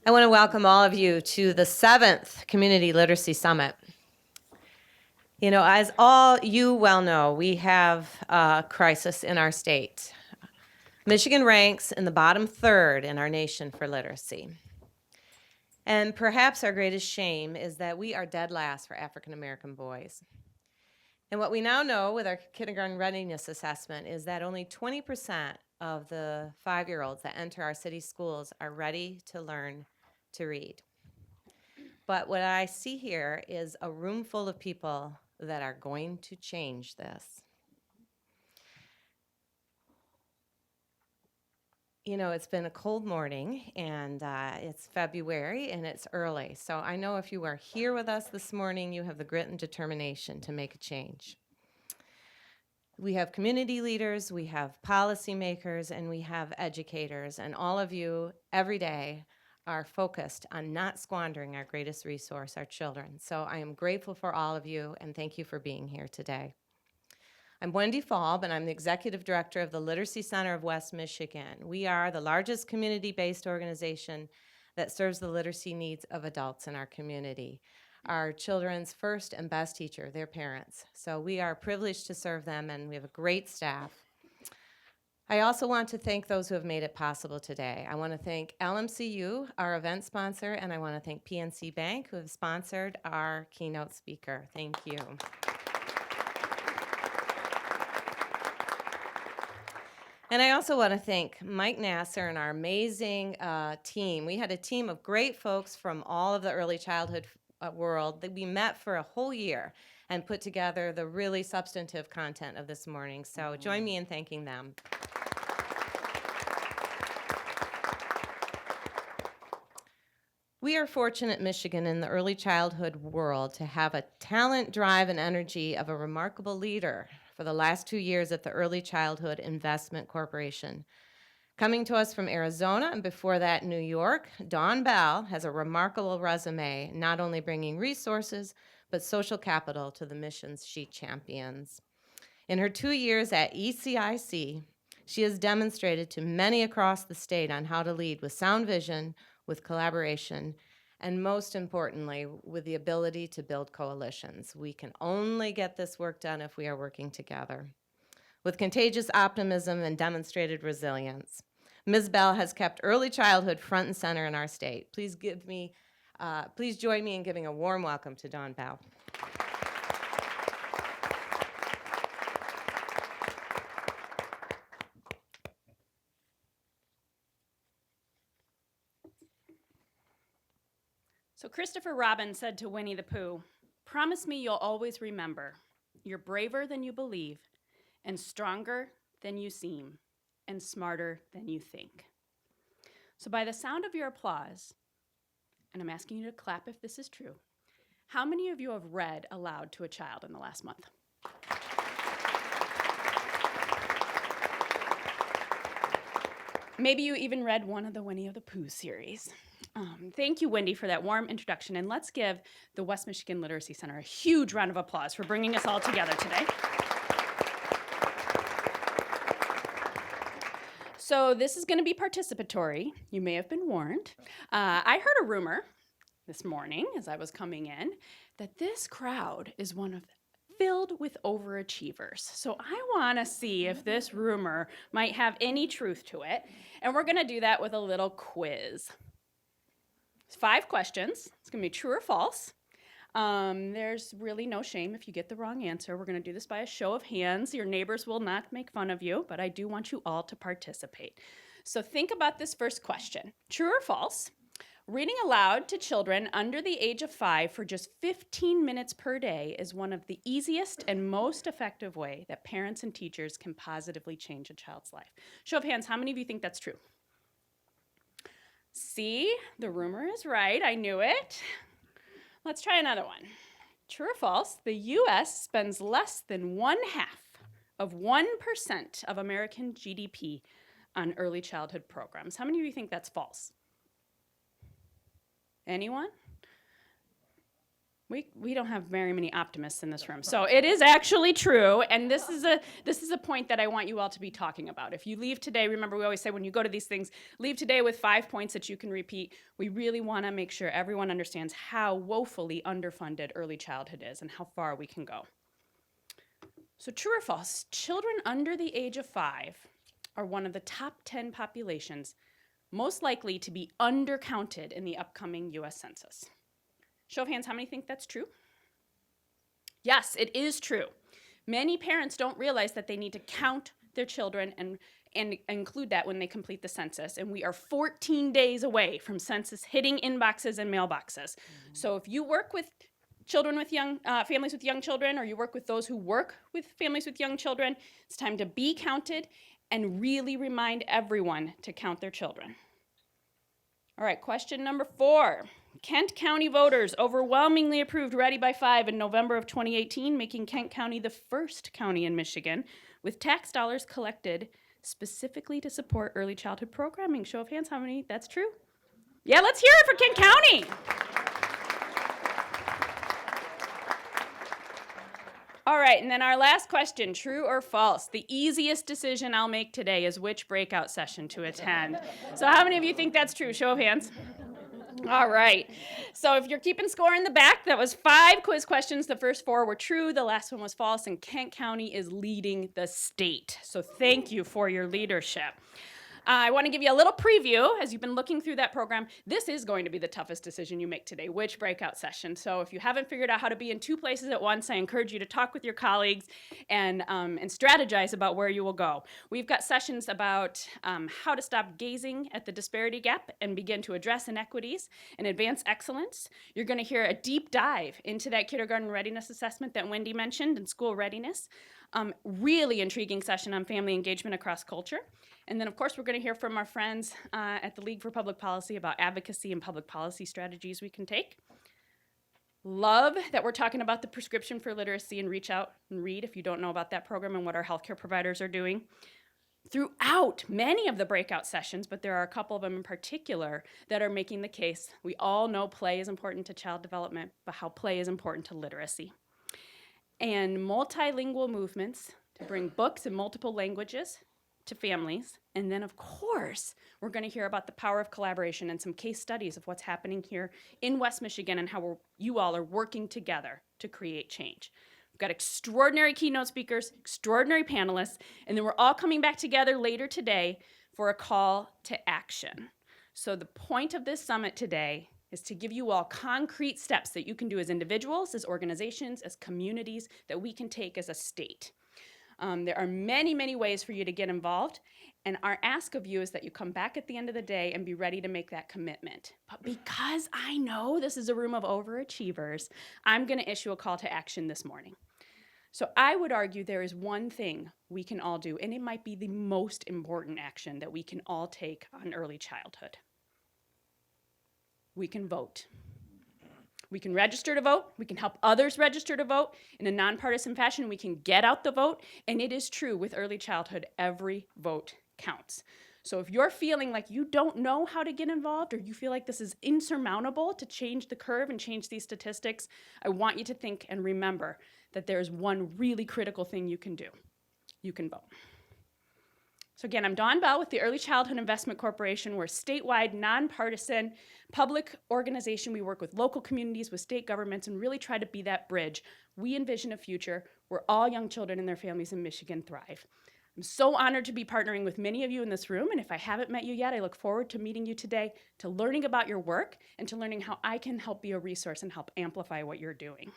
I want to welcome all of you to the 7th Community Literacy Summit. You know, as all you well know, we have a crisis in our state. Michigan ranks in the bottom third in our nation for literacy. And perhaps our greatest shame is that we are dead last for African American boys. And what we now know with our kindergarten readiness assessment is that only 20% of the 5-year-olds that enter our city schools are ready to learn to read. But what I see here is a room full of people that are going to change this. You know, it's been a cold morning, and it's February, and it's early. So I know if you are here with us this morning, you have the grit and determination to make a change. We have community leaders, we have policymakers, and we have educators, and all of you every day are focused on not squandering our greatest resource, our children. So I am grateful for all of you, and thank you for being here today. I'm Wendy Falb, and I'm the Executive Director of the Literacy Center of West Michigan. We are the largest community-based organization that serves the literacy needs of adults in our community. Our children's first and best teacher, their parents. So we are privileged to serve them, and we have a great staff. I also want to thank those who have made it possible today. I want to thank LMCU, our event sponsor, and I want to thank PNC Bank, who have sponsored our keynote speaker. Thank you. And I also want to thank Mike Nasser and our amazing team. We had a team of great folks from all of the early childhood world that we met for a whole year and put together the really substantive content of this morning. So join me in thanking them. We are fortunate, Michigan, in the early childhood world to have a talent, drive, and energy of a remarkable leader for the last 2 years at the Early Childhood Investment Corporation. Coming to us from Arizona, and before that, New York, Dawne Bell has a remarkable resume, not only bringing resources, but social capital to the missions she champions. In her 2 years at ECIC, she has demonstrated to many across the state on how to lead with sound vision, with collaboration, and most importantly, with the ability to build coalitions. We can only get this work done if we are working together. With contagious optimism and demonstrated resilience, Ms. Bell has kept early childhood front and center in our state. Please join me in giving a warm welcome to Dawne Bell. So Christopher Robin said to Winnie the Pooh, "Promise me you'll always remember, you're braver than you believe, and stronger than you seem, and smarter than you think." So by the sound of your applause, and I'm asking you to clap if this is true, how many of you have read aloud to a child in the last month? Maybe you even read one of the Winnie the Pooh series. Thank you, Wendy, for that warm introduction, and let's give the West Michigan Literacy Center a huge round of applause for bringing us all together today. So this is going to be participatory. You may have been warned. I heard a rumor this morning as I was coming in that this crowd is filled with overachievers. So I want to see if this rumor might have any truth to it, and we're going to do that with a little quiz. It's 5 questions. It's going to be true or false. There's really no shame if you get the wrong answer. We're going to do this by a show of hands. Your neighbors will not make fun of you, but I do want you all to participate. So think about this first question. True or false? Reading aloud to children under the age of 5 for just 15 minutes per day is one of the easiest and most effective way that parents and teachers can positively change a child's life. Show of hands, how many of you think that's true? See, the rumor is right. I knew it. Let's try another one. True or false? The U.S. spends less than 1% of American GDP on early childhood programs. How many of you think that's false? Anyone? We don't have very many optimists in this room. So it is actually true, and this is a point that I want you all to be talking about. If you leave today, remember we always say when you go to these things, leave today with 5 points that you can repeat. We really want to make sure everyone understands how woefully underfunded early childhood is and how far we can go. So true or false, children under the age of 5 are one of the top 10 populations most likely to be undercounted in the upcoming US Census. Show of hands, how many think that's true? Yes, it is true. Many parents don't realize that they need to count their children and include that when they complete the census. And we are 14 days away from census hitting inboxes and mailboxes. So if you work with children with families with young children, or you work with those who work with families with young children, it's time to be counted and really remind everyone to count their children. All right, question number 4. Kent County voters overwhelmingly approved Ready by 5 in November of 2018, making Kent County the first county in Michigan with tax dollars collected specifically to support early childhood programming. Show of hands, how many? That's true? Yeah, let's hear it for Kent County. All right, and then our last question, true or false? The easiest decision I'll make today is which breakout session to attend. So how many of you think that's true? Show of hands. All right, so if you're keeping score in the back, that was 5 quiz questions. The first 4 were true, the last one was false, and Kent County is leading the state. So thank you for your leadership. I want to give you a little preview as you've been looking through that program. This is going to be the toughest decision you make today, which breakout session. So if you haven't figured out how to be in 2 places at once, I encourage you to talk with your colleagues and strategize about where you will go. We've got sessions about how to stop gazing at the disparity gap and begin to address inequities and advance excellence. You're going to hear a deep dive into that kindergarten readiness assessment that Wendy mentioned and school readiness. Really intriguing session on family engagement across culture. And then, of course, we're going to hear from our friends at the League for Public Policy about advocacy and public policy strategies we can take. Love that we're talking about the prescription for literacy and reach out and read if you don't know about that program and what our healthcare providers are doing. Throughout many of the breakout sessions, but there are a couple of them in particular that are making the case. We all know play is important to child development, but how play is important to literacy. And multilingual movements to bring books in multiple languages to families. And then, of course, we're going to hear about the power of collaboration and some case studies of what's happening here in West Michigan and how you all are working together to create change. We've got extraordinary keynote speakers, extraordinary panelists, and then we're all coming back together later today for a call to action. So the point of this summit today is to give you all concrete steps that you can do as individuals, as organizations, as communities, that we can take as a state. There are many, many ways for you to get involved, and our ask of you is that you come back at the end of the day and be ready to make that commitment. But because I know this is a room of overachievers, I'm going to issue a call to action this morning. So I would argue there is one thing we can all do, and it might be the most important action that we can all take on early childhood. We can vote. We can register to vote. We can help others register to vote in a nonpartisan fashion. We can get out the vote. And it is true with early childhood, every vote counts. So if you're feeling like you don't know how to get involved or you feel like this is insurmountable to change the curve and change these statistics, I want you to think and remember that there's one really critical thing you can do. You can vote. So again, I'm Dawne Bell with the Early Childhood Investment Corporation. We're a statewide, nonpartisan public organization. We work with local communities, with state governments, and really try to be that bridge. We envision a future where all young children and their families in Michigan thrive. I'm so honored to be partnering with many of you in this room, and if I haven't met you yet, I look forward to meeting you today, to learning about your work, and to learning how I can help be a resource and help amplify what you're doing.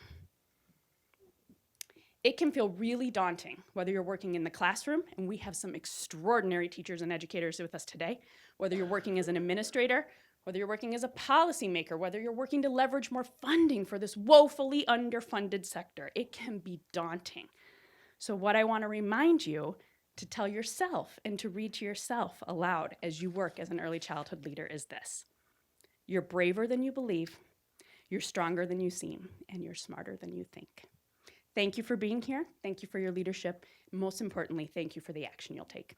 It can feel really daunting, whether you're working in the classroom, and we have some extraordinary teachers and educators with us today, whether you're working as an administrator, whether you're working as a policymaker, whether you're working to leverage more funding for this woefully underfunded sector. It can be daunting. So what I want to remind you to tell yourself and to read to yourself aloud as you work as an early childhood leader is this: you're braver than you believe, you're stronger than you seem, and you're smarter than you think. Thank you for being here. Thank you for your leadership. Most importantly, thank you for the action you'll take.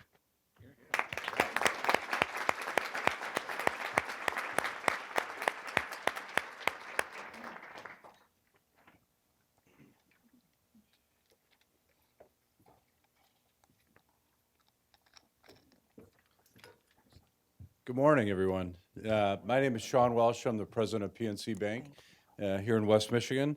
Good morning, everyone. My name is Shawn Welsh. I'm the president of PNC Bank here in West Michigan,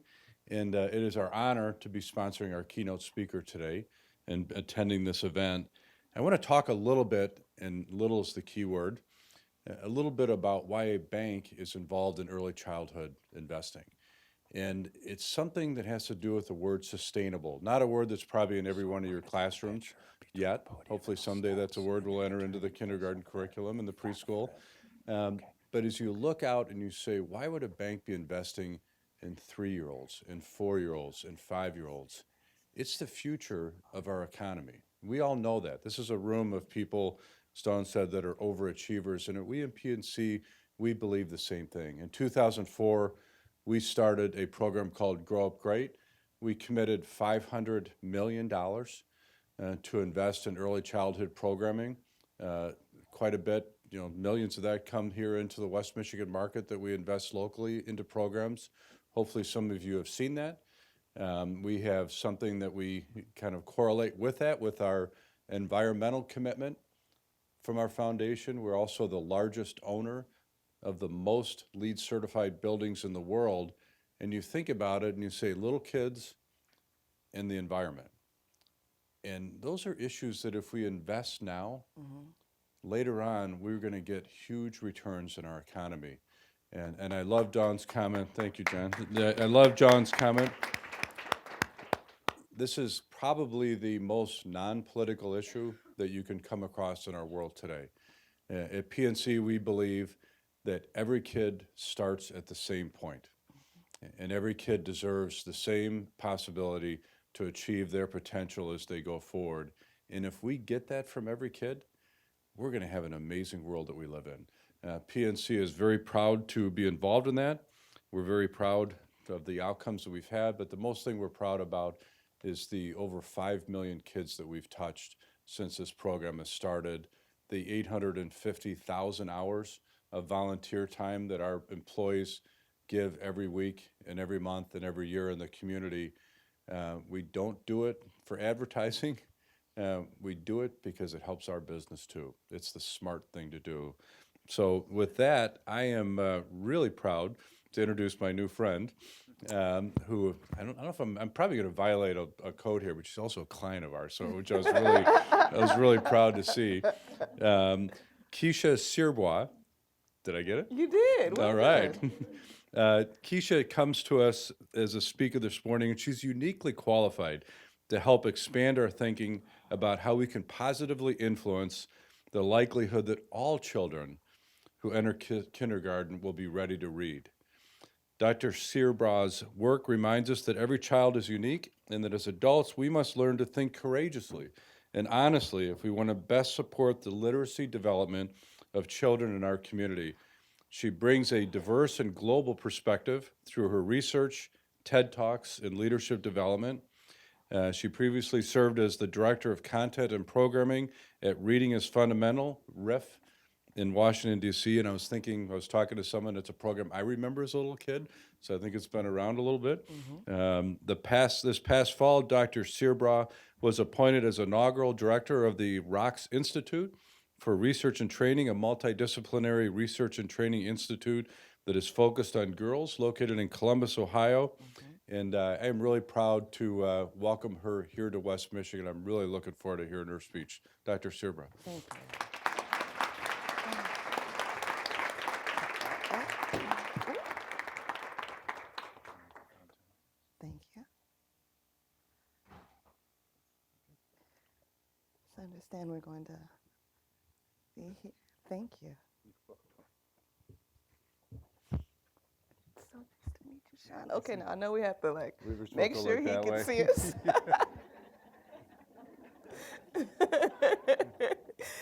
and it is our honor to be sponsoring our keynote speaker today and attending this event. I want to talk a little bit, and little is the key word, a little bit about why a bank is involved in early childhood investing. And it's something that has to do with the word sustainable, not a word that's probably in every one of your classrooms yet. Hopefully someday that's a word will enter into the kindergarten curriculum and the preschool. But as you look out and you say, why would a bank be investing in 3-year-olds, and 4-year-olds, and 5-year-olds? It's the future of our economy. We all know that. This is a room of people, as Dawne said, that are overachievers. And we in PNC, we believe the same thing. In 2004, we started a program called Grow Up Great. We committed $500 million to invest in early childhood programming. Quite a bit, millions of that come here into the West Michigan market that we invest locally into programs. Hopefully some of you have seen that. We have something that we kind of correlate with that, with our environmental commitment from our foundation. We're also the largest owner of the most LEED certified buildings in the world. And you think about it and you say little kids and the environment. And those are issues that if we invest now, later on, we're going to get huge returns in our economy. And I love Dawne's comment. Thank you, John. I love John's comment. This is probably the most non-political issue that you can come across in our world today. At PNC, we believe that every kid starts at the same point, and every kid deserves the same possibility to achieve their potential as they go forward. And if we get that from every kid, we're going to have an amazing world that we live in. PNC is very proud to be involved in that. We're very proud of the outcomes that we've had, but the most thing we're proud about is the over 5 million kids that we've touched since this program has started, the 850,000 hours of volunteer time that our employees give every week and every month and every year in the community. We don't do it for advertising. We do it because it helps our business too. It's the smart thing to do. So with that, I am really proud to introduce my new friend, who I don't know if I'm probably going to violate a code here, but she's also a client of ours, so which I was really proud to see. Keisha Siriboe. Did I get it? You did. All right. Keisha comes to us as a speaker this morning, and she's uniquely qualified to help expand our thinking about how we can positively influence the likelihood that all children who enter kindergarten will be ready to read. Dr. Siriboe's work reminds us that every child is unique and that as adults, we must learn to think courageously and honestly if we want to best support the literacy development of children in our community. She brings a diverse and global perspective through her research, TED Talks, and leadership development. She previously served as the Director of Content and Programming at Reading is Fundamental, RIF, in Washington, D.C., and I was talking to someone, it's a program I remember as a little kid, so I think it's been around a little bit. This past fall, Dr. Siriboe was appointed as inaugural director of the ROCKS Institute for Research and Training, a multidisciplinary research and training institute that is focused on girls, located in Columbus, Ohio. And I am really proud to welcome her here to West Michigan. I'm really looking forward to hearing her speech. Dr. Siriboe. Thank you. Thank you. So I understand we're going to be here. Thank you. It's so nice to meet you, Shawn. Okay, now I know we have to We were supposed make to sure look he that can way. see us.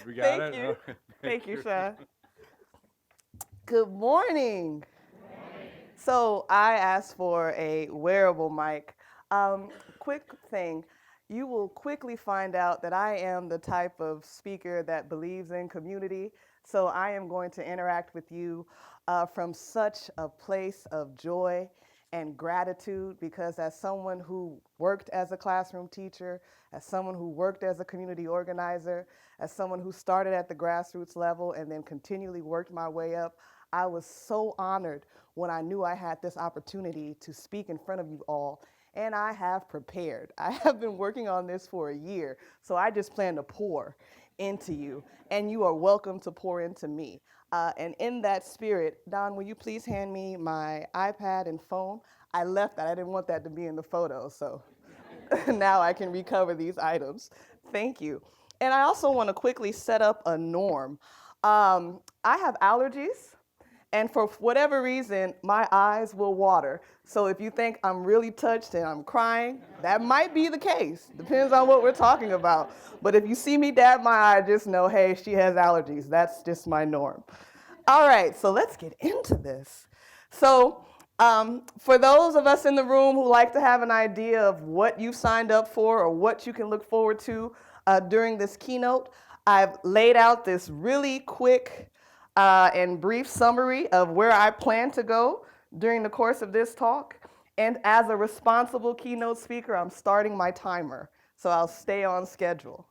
We got Thank it? you. Okay. Thank you, Shawn. Good morning. So I asked for a wearable mic. Quick thing, you will quickly find out that I am the type of speaker that believes in community. So I am going to interact with you from such a place of joy and gratitude, because as someone who worked as a classroom teacher, as someone who worked as a community organizer, as someone who started at the grassroots level and then continually worked my way up, I was so honored when I knew I had this opportunity to speak in front of you all. And I have prepared. I have been working on this for a year, so I just plan to pour into you, and you are welcome to pour into me. And in that spirit, Dawne, will you please hand me my iPad and phone? I left that. I didn't want that to be in the photo, so now I can recover these items. Thank you. And I also want to quickly set up a norm. I have allergies, and for whatever reason, my eyes will water. So if you think I'm really touched and I'm crying, that might be the case. Depends on what we're talking about. But if you see me dab my eye, just know, hey, she has allergies. That's just my norm. All right, so let's get into this. So for those of us in the room who like to have an idea of what you've signed up for or what you can look forward to during this keynote, I've laid out this really quick and brief summary of where I plan to go during the course of this talk. And as a responsible keynote speaker, I'm starting my timer, so I'll stay on schedule.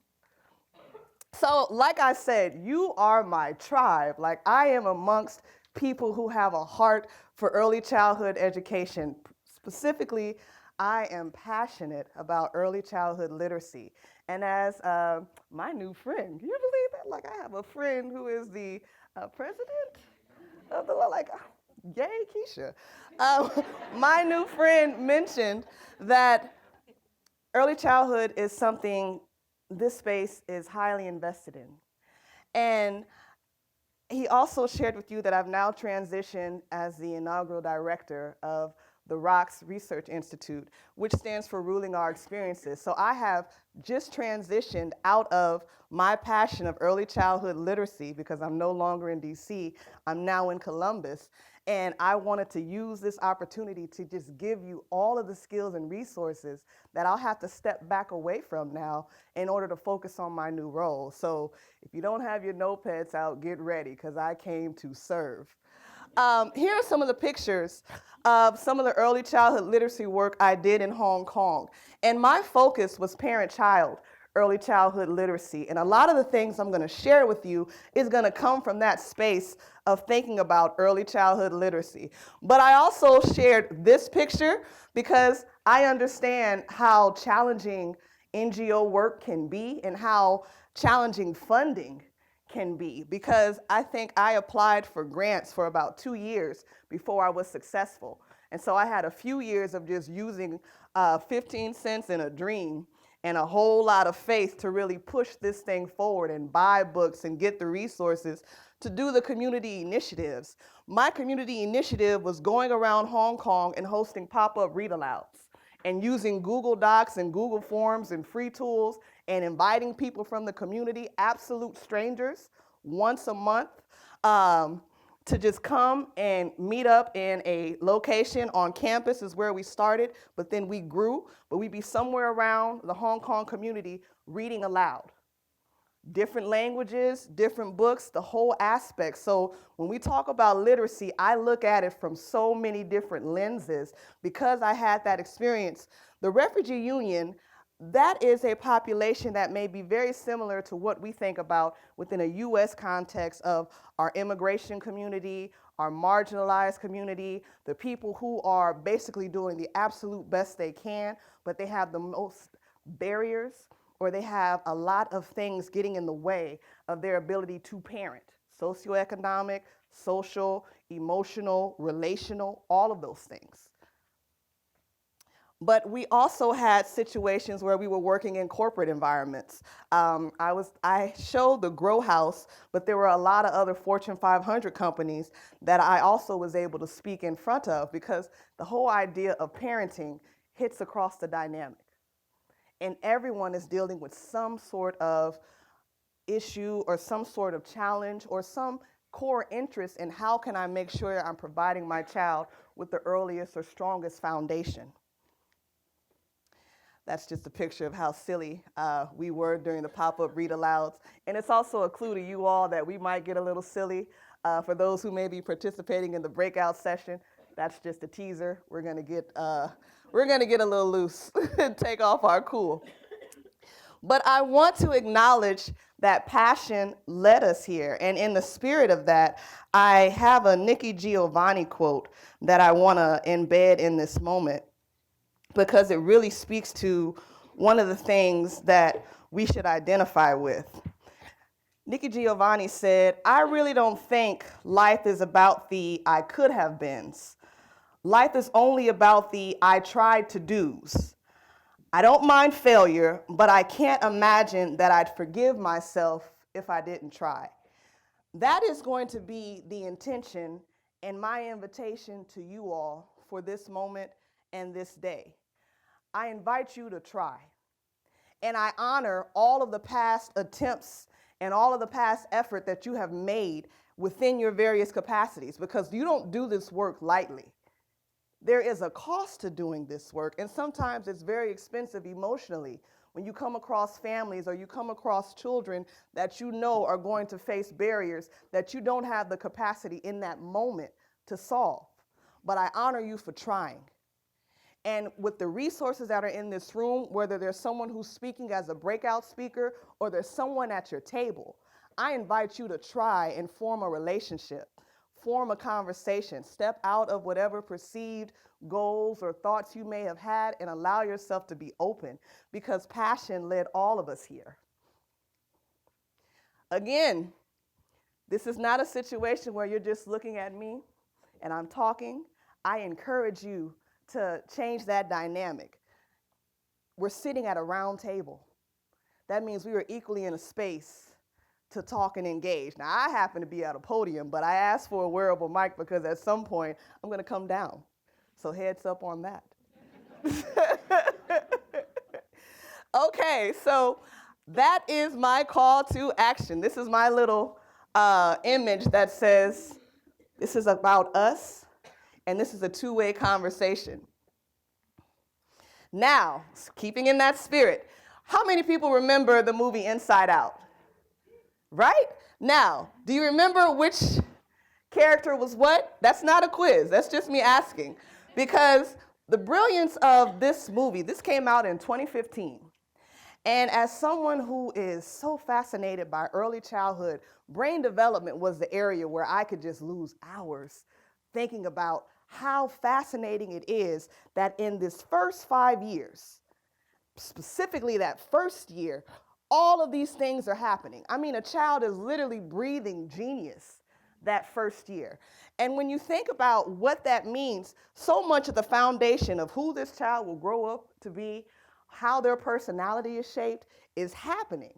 So like I said, you are my tribe. Like, I am amongst people who have a heart for early childhood education. Specifically, I am passionate about early childhood literacy. And as my new friend, can you believe that? Like, I have a friend who is the president of the, like, yay, Keisha. My new friend mentioned that early childhood is something this space is highly invested in. And he also shared with you that I've now transitioned as the inaugural director of the ROCKS Research Institute, which stands for Ruling Our Experiences. So I have just transitioned out of my passion of early childhood literacy, because I'm no longer in DC, I'm now in Columbus. And I wanted to use this opportunity to just give you all of the skills and resources that I'll have to step back away from now in order to focus on my new role. So if you don't have your notepads out, get ready, because I came to serve. Here are some of the pictures of some of the early childhood literacy work I did in Hong Kong. And my focus was parent-child early childhood literacy. And a lot of the things I'm going to share with you is going to come from that space of thinking about early childhood literacy. But I also shared this picture because I understand how challenging NGO work can be and how challenging funding can be, because I think I applied for grants for about 2 years before I was successful. And so I had a few years of just using 15 cents in a dream and a whole lot of faith to really push this thing forward and buy books and get the resources to do the community initiatives. My community initiative was going around Hong Kong and hosting pop-up read-alouds and using Google Docs and Google Forms and free tools and inviting people from the community, absolute strangers, once a month, to just come and meet up in a location on campus is where we started, but then we grew. But we'd be somewhere around the Hong Kong community reading aloud. Different languages, different books, the whole aspect. So when we talk about literacy, I look at it from so many different lenses because I had that experience. The refugee union, that is a population that may be very similar to what we think about within a US context of our immigration community, our marginalized community, the people who are basically doing the absolute best they can, but they have the most barriers, or they have a lot of things getting in the way of their ability to parent. Socioeconomic, social, emotional, relational, all of those things. But we also had situations where we were working in corporate environments. I showed the Grow House, but there were a lot of other Fortune 500 companies that I also was able to speak in front of, because the whole idea of parenting hits across the dynamic. And everyone is dealing with some sort of issue or some sort of challenge or some core interest in how can I make sure I'm providing my child with the earliest or strongest foundation. That's just a picture of how silly we were during the pop-up read-alouds. And it's also a clue to you all that we might get a little silly. For those who may be participating in the breakout session, That's just a teaser. We're gonna get a little loose and take off our cool. But I want to acknowledge that passion led us here. And in the spirit of that, I have a Nikki Giovanni quote that I want to embed in this moment because it really speaks to one of the things that we should identify with. Nikki Giovanni said, "I really don't think life is about the I could have beens. Life is only about the I tried to do's. I don't mind failure, but I can't imagine that I'd forgive myself if I didn't try." That is going to be the intention and my invitation to you all for this moment and this day. I invite you to try. And I honor all of the past attempts and all of the past effort that you have made within your various capacities, because you don't do this work lightly. There is a cost to doing this work, and sometimes it's very expensive emotionally when you come across families or you come across children that you know are going to face barriers that you don't have the capacity in that moment to solve. But I honor you for trying. And with the resources that are in this room, whether there's someone who's speaking as a breakout speaker or there's someone at your table, I invite you to try and form a relationship, form a conversation, step out of whatever perceived goals or thoughts you may have had and allow yourself to be open, because passion led all of us here. Again, this is not a situation where you're just looking at me and I'm talking. I encourage you to change that dynamic. We're sitting at a round table. That means we are equally in a space to talk and engage. Now, I happen to be at a podium, but I asked for a wearable mic because at some point I'm going to come down. So heads up on that. Okay, so that is my call to action. This is my little image that says, this is about us, and this is a two-way conversation. Now, keeping in that spirit, how many people remember the movie Inside Out? Right? Now, do you remember which character was what? That's not a quiz. That's just me asking. Because the brilliance of this movie, this came out in 2015. And as someone who is so fascinated by early childhood, brain development was the area where I could just lose hours thinking about how fascinating it is that in this first 5 years, specifically that first year, all of these things are happening. I mean, a child is literally breathing genius that first year. And when you think about what that means, so much of the foundation of who this child will grow up to be, how their personality is shaped, is happening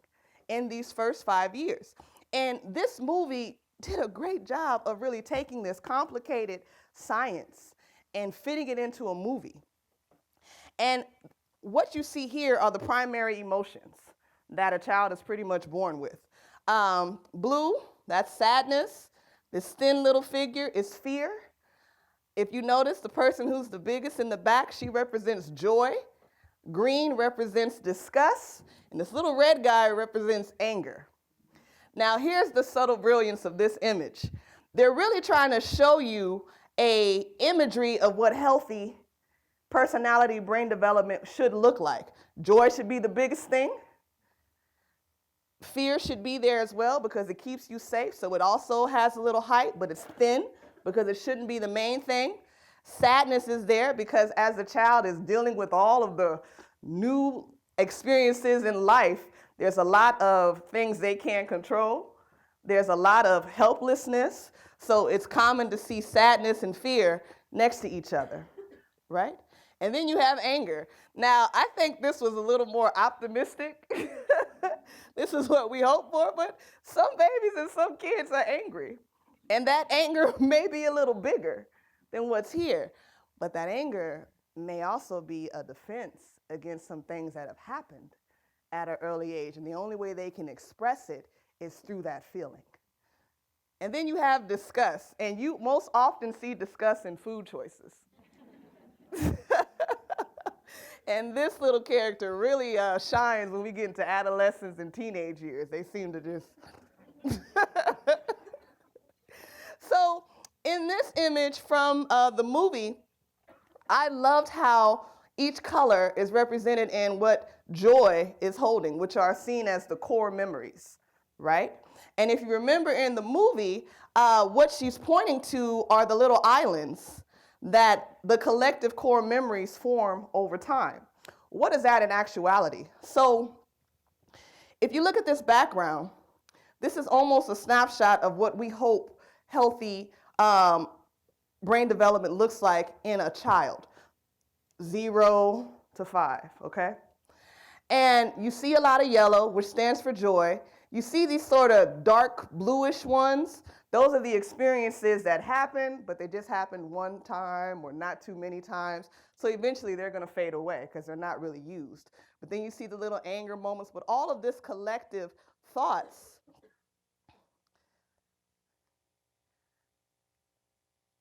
in these first 5 years. And this movie did a great job of really taking this complicated science and fitting it into a movie. And what you see here are the primary emotions that a child is pretty much born with. Blue, that's sadness. This thin little figure is fear. If you notice, the person who's the biggest in the back, she represents joy. Green represents disgust, and this little red guy represents anger. Now, here's the subtle brilliance of this image. They're really trying to show you an imagery of what healthy personality brain development should look like. Joy should be the biggest thing. Fear should be there as well because it keeps you safe, so it also has a little height, but it's thin because it shouldn't be the main thing. Sadness is there because as the child is dealing with all of the new experiences in life, there's a lot of things they can't control. There's a lot of helplessness, so it's common to see sadness and fear next to each other, right? And then you have anger. Now, I think this was a little more optimistic. This is what we hope for, but some babies and some kids are angry. And that anger may be a little bigger than what's here. But that anger may also be a defense against some things that have happened at an early age. And the only way they can express it is through that feeling. And then you have disgust. And you most often see disgust in food choices. And this little character really shines when we get into adolescence and teenage years. They seem to just... So In this image from the movie, I loved how each color is represented in what Joy is holding, which are seen as the core memories, right? And if you remember in the movie, what she's pointing to are the little islands that the collective core memories form over time. What is that in actuality? So if you look at this background, this is almost a snapshot of what we hope healthy brain development looks like in a child, 0 to 5, okay? And you see a lot of yellow, which stands for joy. You see these sort of dark bluish ones. Those are the experiences that happen, but they just happened one time or not too many times. So eventually they're going to fade away because they're not really used. But then you see the little anger moments, but all of this collective thoughts.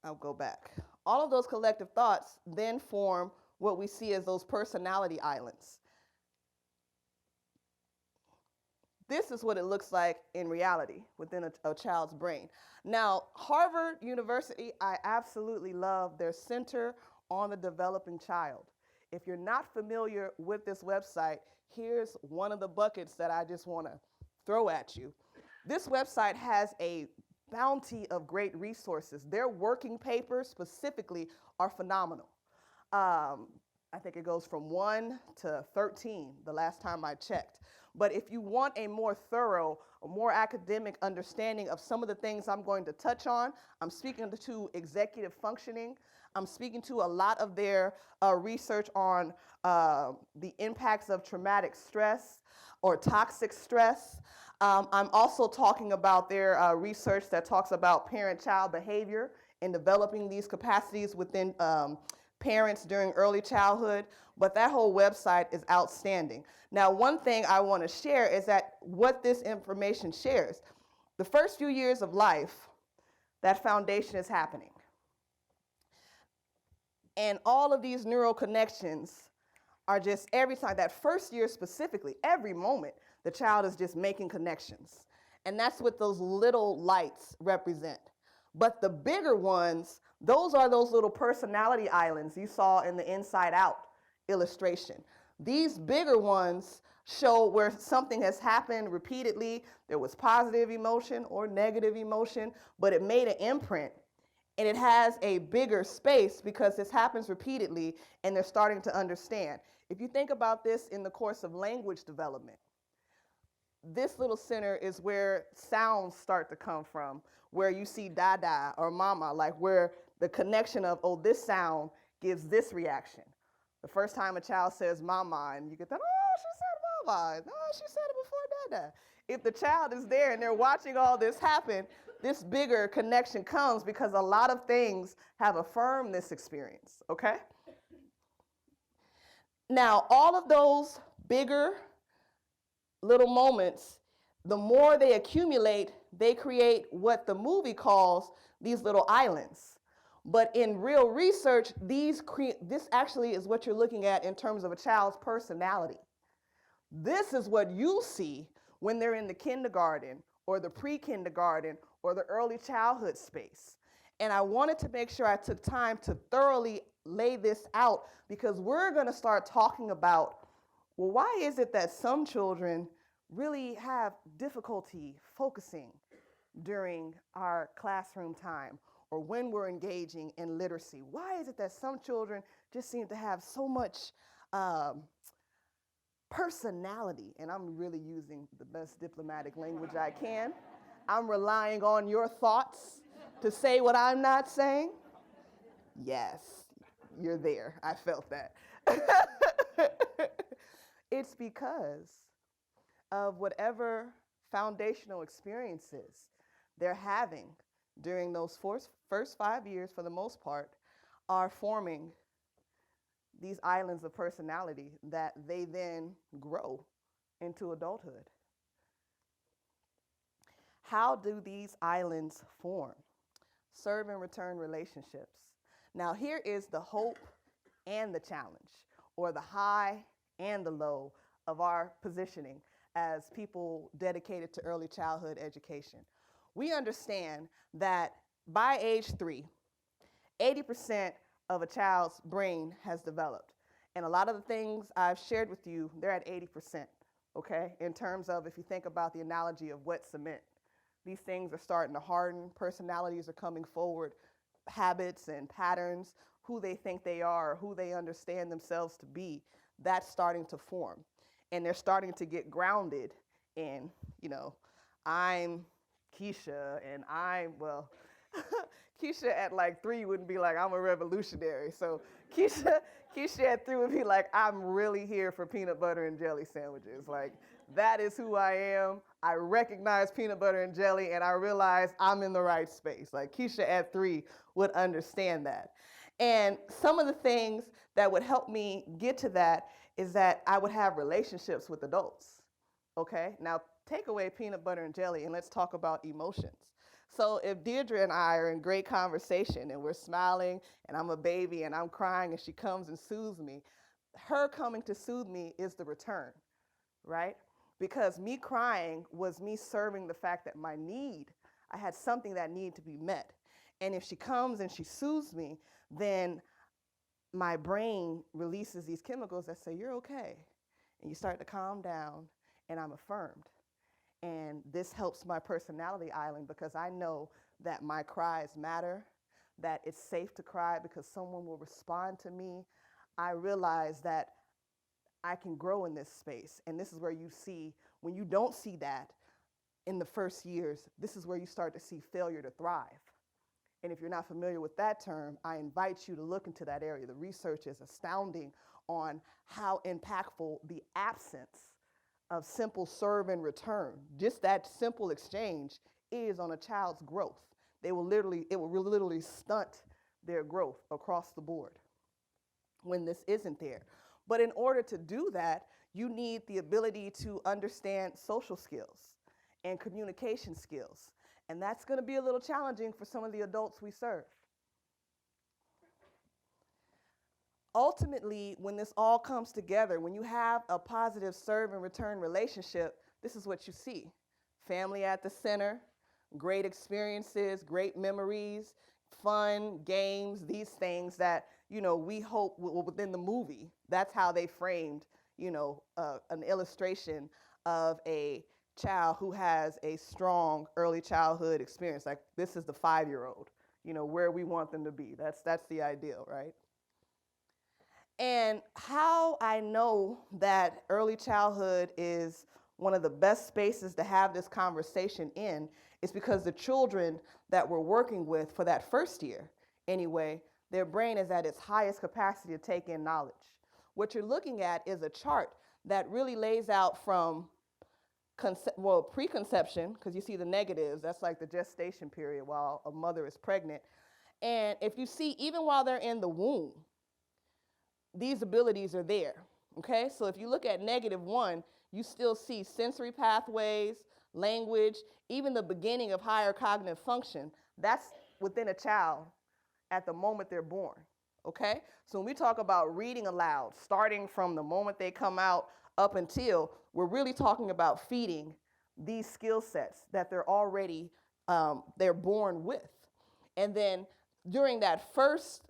I'll go back. All of those collective thoughts then form what we see as those personality islands. This is what it looks like in reality within a child's brain. Now, Harvard University, I absolutely love their Center on the Developing Child. If you're not familiar with this website, here's one of the buckets that I just want to throw at you. This website has a bounty of great resources. Their working papers specifically are phenomenal. I think it goes from 1 to 13 the last time I checked. But if you want a more thorough, a more academic understanding of some of the things I'm going to touch on, I'm speaking to executive functioning. I'm speaking to a lot of their research on the impacts of traumatic stress or toxic stress. I'm also talking about their research that talks about parent-child behavior and developing these capacities within parents during early childhood, but that whole website is outstanding. Now, one thing I want to share is that what this information shares, the first few years of life, that foundation is happening. And all of these neural connections are just every time, that first year specifically, every moment, the child is just making connections. And that's what those little lights represent. But the bigger ones, those are those little personality islands you saw in the Inside Out illustration. These bigger ones show where something has happened repeatedly. There was positive emotion or negative emotion, but it made an imprint. And it has a bigger space because this happens repeatedly and they're starting to understand. If you think about this in the course of language development, this little center is where sounds start to come from, where you see dada or mama, like where the connection of, oh, this sound gives this reaction. The first time a child says mama, and you get that, oh, she said mama, no, she said it before dada. If the child is there and they're watching all this happen, this bigger connection comes because a lot of things have affirmed this experience, okay? Now, all of those bigger little moments, the more they accumulate, they create what the movie calls these little islands. But in real research, this actually is what you're looking at in terms of a child's personality. This is what you see when they're in the kindergarten or the pre-kindergarten or the early childhood space. And I wanted to make sure I took time to thoroughly lay this out because we're going to start talking about, well, why is it that some children really have difficulty focusing during our classroom time or when we're engaging in literacy? Why is it that some children just seem to have so much personality? And I'm really using the best diplomatic language I can. I'm relying on your thoughts to say what I'm not saying. Yes, you're there. I felt that. It's because of whatever foundational experiences they're having during those first 5 years, for the most part, are forming these islands of personality that they then grow into adulthood. How do these islands form? Serve and return relationships. Now here is the hope and the challenge, or the high and the low of our positioning as people dedicated to early childhood education. We understand that by age 3, 80% of a child's brain has developed. And a lot of the things I've shared with you, they're at 80%, okay? In terms of, if you think about the analogy of wet cement, these things are starting to harden, personalities are coming forward, habits and patterns, who they think they are, who they understand themselves to be, that's starting to form. And they're starting to get grounded in, I'm Keisha, and Keisha at like 3 wouldn't be like, I'm a revolutionary. So Keisha at 3 would be like, I'm really here for peanut butter and jelly sandwiches. Like, that is who I am. I recognize peanut butter and jelly, and I realize I'm in the right space. Like, Keisha at 3 would understand that. And some of the things that would help me get to that is that I would have relationships with adults. Okay? Now, take away peanut butter and jelly, and let's talk about emotions. So if Deirdre and I are in great conversation and we're smiling and I'm a baby and I'm crying and she comes and soothes me, her coming to soothe me is the return, right? Because me crying was me serving the fact that I had something that needed to be met. And if she comes and she soothes me, then my brain releases these chemicals that say, you're okay. And you start to calm down, and I'm affirmed. And this helps my personality island because I know that my cries matter, that it's safe to cry because someone will respond to me. I realize that I can grow in this space. And this is where you see, when you don't see that in the first years, this is where you start to see failure to thrive. And if you're not familiar with that term, I invite you to look into that area. The research is astounding on how impactful the absence of simple serve and return, just that simple exchange, is on a child's growth. It will literally stunt their growth across the board when this isn't there. But in order to do that, you need the ability to understand social skills and communication skills. And that's going to be a little challenging for some of the adults we serve. Ultimately, when this all comes together, when you have a positive serve and return relationship, this is what you see. Family at the center, great experiences, great memories, fun, games, these things that, we hope within the movie. That's how they framed, an illustration of a child who has a strong early childhood experience. Like, this is the 5-year-old, where we want them to be. That's the ideal, right? And how I know that early childhood is one of the best spaces to have this conversation in is because the children that we're working with for that first year, anyway, their brain is at its highest capacity to take in knowledge. What you're looking at is a chart that really lays out from preconception, because you see the negatives, that's like the gestation period while a mother is pregnant. And if you see, even while they're in the womb, these abilities are there, okay? So if you look at -1, you still see sensory pathways, language, even the beginning of higher cognitive function. That's within a child at the moment they're born, okay? So when we talk about reading aloud, starting from the moment they come out up until, we're really talking about feeding these skill sets that they're already, they're born with. And then during that first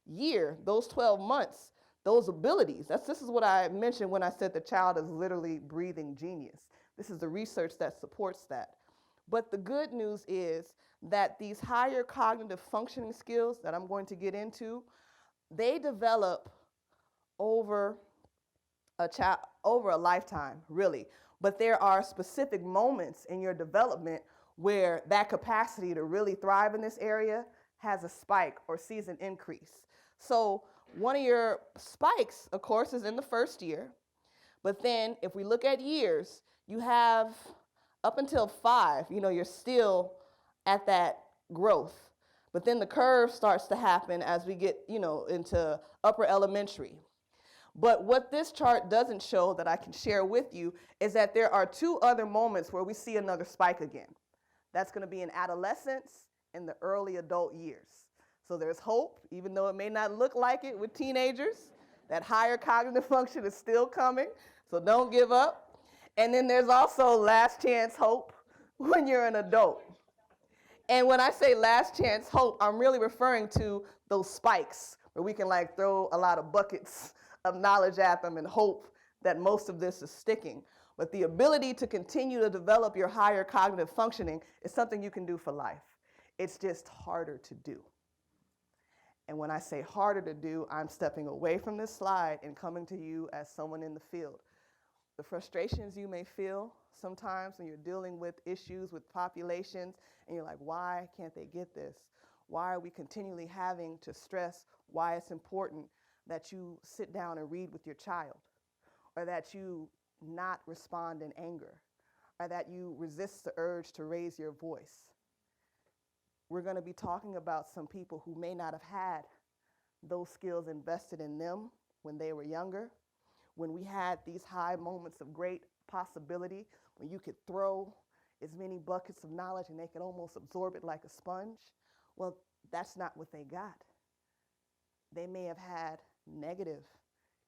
year, those 12 months, those abilities, this is what I mentioned when I said the child is literally breathing genius. This is the research that supports that. But the good news is that these higher cognitive functioning skills that I'm going to get into, they develop over a lifetime, really. But there are specific moments in your development where that capacity to really thrive in this area has a spike or sees an increase. So one of your spikes, of course, is in the first year. But then if we look at years, you have up until 5, you're still at that growth. But then the curve starts to happen as we get, into upper elementary. But what this chart doesn't show that I can share with you is that there are 2 other moments where we see another spike again. That's going to be in adolescence and the early adult years. So there's hope, even though it may not look like it with teenagers. That higher cognitive function is still coming, so don't give up. And then there's also last chance hope when you're an adult. And when I say last chance hope, I'm really referring to those spikes where we can like throw a lot of buckets of knowledge at them and hope that most of this is sticking. But the ability to continue to develop your higher cognitive functioning is something you can do for life. It's just harder to do. And when I say harder to do, I'm stepping away from this slide and coming to you as someone in the field. The frustrations you may feel sometimes when you're dealing with issues with populations and you're like, why can't they get this? Why are we continually having to stress why it's important that you sit down and read with your child, or that you not respond in anger, or that you resist the urge to raise your voice? We're going to be talking about some people who may not have had those skills invested in them when they were younger, when we had these high moments of great possibility, when you could throw as many buckets of knowledge and they could almost absorb it like a sponge. Well, that's not what they got. They may have had negative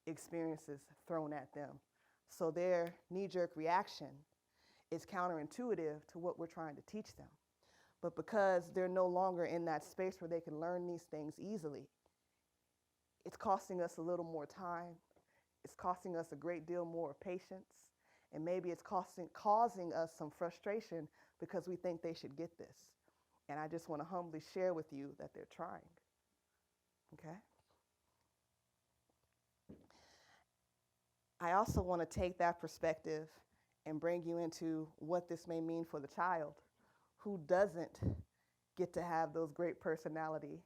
experiences thrown at them. So their knee-jerk reaction is counterintuitive to what we're trying to teach them. But because they're no longer in that space where they can learn these things easily, it's costing us a little more time. It's costing us a great deal more patience. And maybe it's causing us some frustration because we think they should get this. And I just want to humbly share with you that they're trying. Okay? I also want to take that perspective and bring you into what this may mean for the child who doesn't get to have those great personality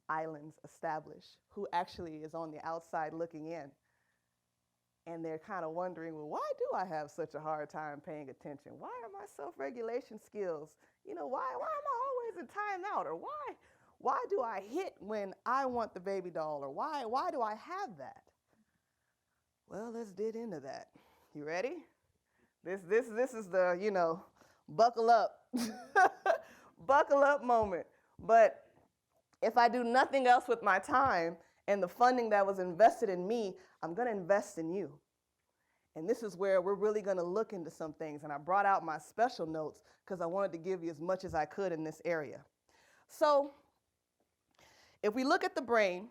islands established, who actually is on the outside looking in. And they're kind of wondering, well, why do I have such a hard time paying attention? Why are my self-regulation skills, why am I always in timeout? Or why do I hit when I want the baby doll? Or why do I have that? Well, let's dig into that. You ready? This is the, buckle up, buckle up moment. But if I do nothing else with my time and the funding that was invested in me, I'm going to invest in you. And this is where we're really going to look into some things. And I brought out my special notes because I wanted to give you as much as I could in this area. So if we look at the brain,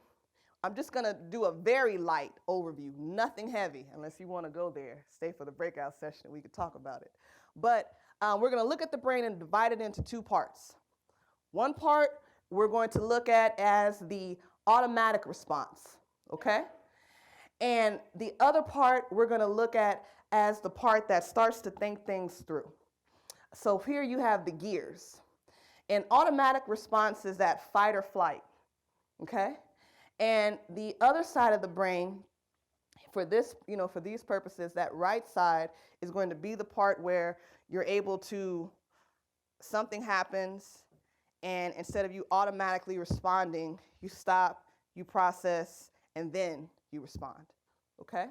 I'm just going to do a very light overview, nothing heavy, unless you want to go there. Stay for the breakout session, we could talk about it. But we're going to look at the brain and divide it into two parts. One part we're going to look at as the automatic response, okay? And the other part we're going to look at as the part that starts to think things through. So here you have the gears. And automatic response is that fight or flight, okay? And the other side of the brain, for this, for these purposes, that right side is going to be the part where you're able to, something happens, and instead of you automatically responding, you stop, you process, and then you respond, okay?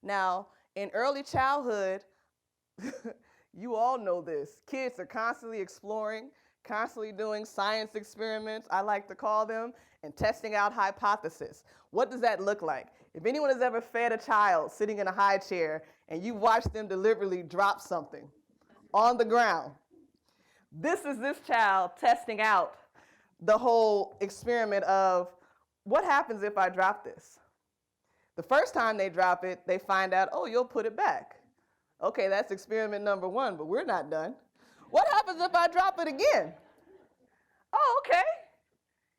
Now, in early childhood, you all know this. Kids are constantly exploring, constantly doing science experiments, I like to call them, and testing out hypotheses. What does that look like? If anyone has ever fed a child sitting in a high chair and you watch them deliberately drop something on the ground, this is this child testing out the whole experiment of what happens if I drop this? The first time they drop it, they find out, oh, you'll put it back. Okay, that's experiment number one, but we're not done. What happens if I drop it again? Oh, okay.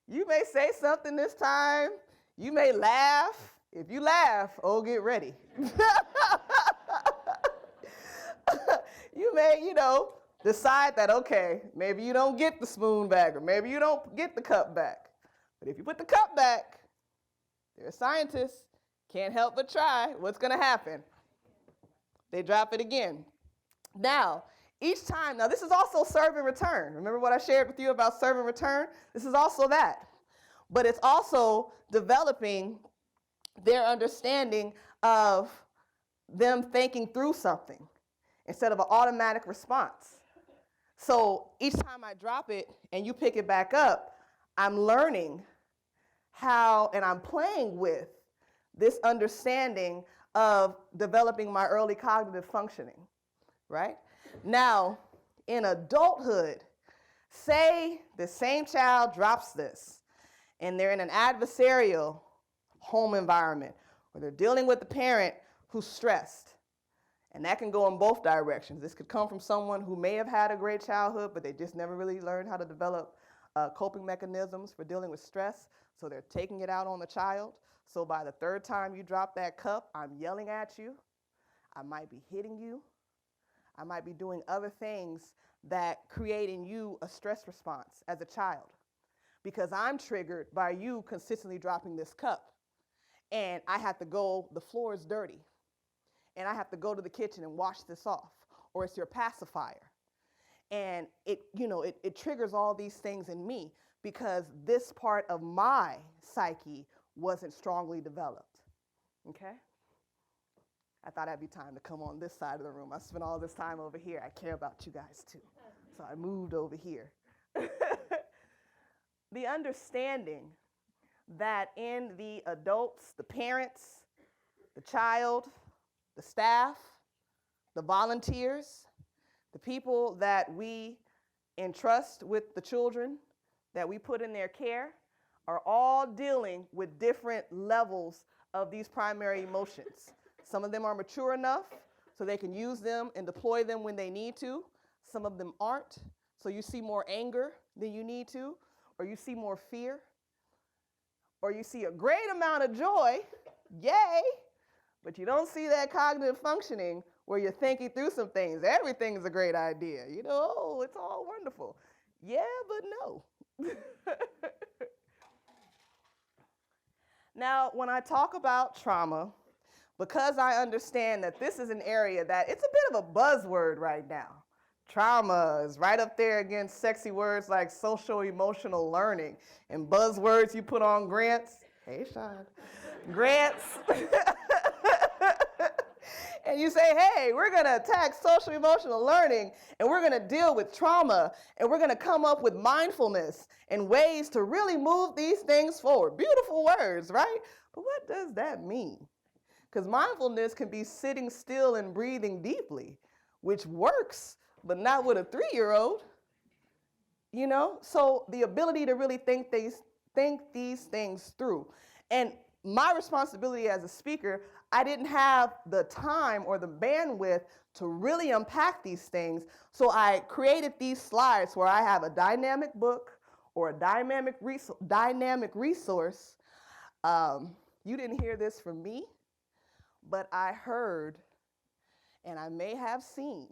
You may say something this time. You may laugh. If you laugh, oh, get ready. You may, decide that, okay, maybe you don't get the spoon back, or maybe you don't get the cup back. But if you put the cup back, they're scientists, can't help but try. What's going to happen? They drop it again. Now, each time, now this is also serve and return. Remember what I shared with you about serve and return? This is also that. But it's also developing their understanding of them thinking through something instead of an automatic response. So each time I drop it and you pick it back up, I'm learning how, and I'm playing with this understanding of developing my early cognitive functioning, right? Now, in adulthood, Say the same child drops this, and they're in an adversarial home environment where they're dealing with the parent who's stressed. And that can go in both directions. This could come from someone who may have had a great childhood, but they just never really learned how to develop coping mechanisms for dealing with stress, so they're taking it out on the child. So by the third time you drop that cup, I'm yelling at you. I might be hitting you. I might be doing other things that create in you a stress response as a child, because I'm triggered by you consistently dropping this cup. And I have to go, the floor is dirty, and I have to go to the kitchen and wash this off, or it's your pacifier. And it triggers all these things in me because this part of my psyche wasn't strongly developed, okay? I thought it'd be time to come on this side of the room. I spent all this time over here. I care about you guys too. So I moved over here. The understanding that in the adults, the parents, the child, the staff, the volunteers, the people that we entrust with the children that we put in their care are all dealing with different levels of these primary emotions. Some of them are mature enough so they can use them and deploy them when they need to. Some of them aren't. So you see more anger than you need to, or you see more fear, or you see a great amount of joy, yay, but you don't see that cognitive functioning where you're thinking through some things. Everything is a great idea. Oh, it's all wonderful. Yeah, but no. Now, when I talk about trauma, because I understand that this is an area that it's a bit of a buzzword right now. Trauma is right up there against sexy words like social emotional learning and buzzwords you put on grants. Hey, Shawn. Grants. And you say, hey, we're going to attack social emotional learning, and we're going to deal with trauma, and we're going to come up with mindfulness and ways to really move these things forward. Beautiful words, right? But what does that mean? Because mindfulness can be sitting still and breathing deeply, which works, but not with a 3-year-old. So the ability to really think these things through. And my responsibility as a speaker, I didn't have the time or the bandwidth to really unpack these things. So I created these slides where I have a dynamic book or a dynamic resource. You didn't hear this from me, but I heard, and I may have seen,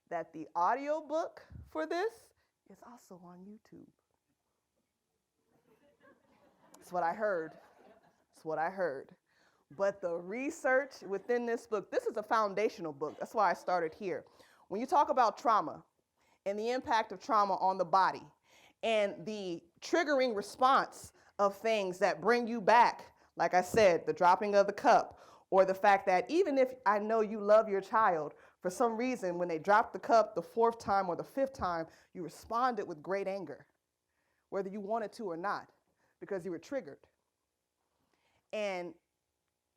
that the audio book for this is also on YouTube. That's what I heard. That's what I heard. But the research within this book, this is a foundational book. That's why I started here. When you talk about trauma and the impact of trauma on the body and the triggering response of things that bring you back, like I said, the dropping of the cup, or the fact that even if I know you love your child, for some reason, when they drop the cup the 4th time or the 5th time, you responded with great anger, whether you wanted to or not, because you were triggered. And